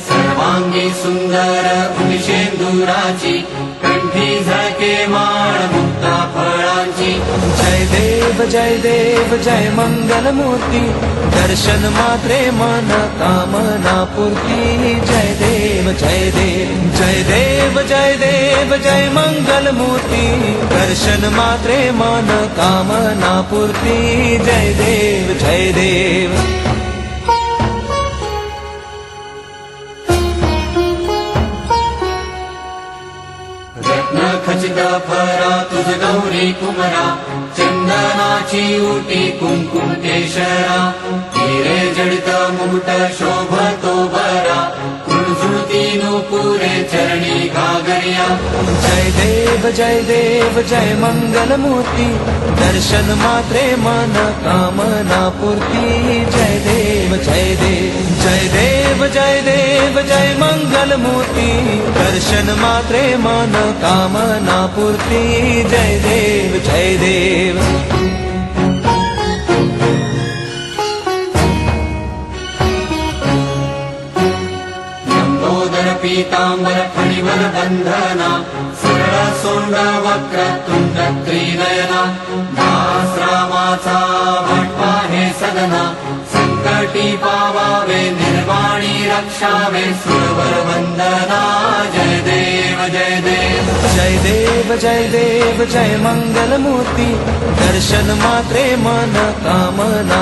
सर्वांगी सुंदर उनिशेंदुराची कंठी झळके माळ मुक्ता फळांची जय देव जय मंगल मूर्ती दर्शन मात्रे मन कामना पूर्ती जय देव जय देव जय मंगल मूर्ती दर्शन मात्रे मन कामना पूर्ती जय देव रत्न खचित फरा तुझ गौरी कुमरा चंदनाची उटी कुंकुम केशरा हिरे जडित मुकुट शोभतो बरा कुणझुळती नुपुरे चरणी घागरिया जय देव जय मंगल मूर्ती दर्शन मात्रे मन कामना पूर्ती जय देव जय मंगल मूर्ती दर्शन मात्रे मन कामना पूर्ती जय देव लंबोदर पीतांबर फणिवर बंधना सरळ सोंड वक्रतुंड त्रिनयना दास रामाचा भटवा हे सदना संकटी पावावे निर्वाणी रक्षावे सुरवर वंदना जय देव जय मंगल मूर्ती दर्शन मात्रे मन कामना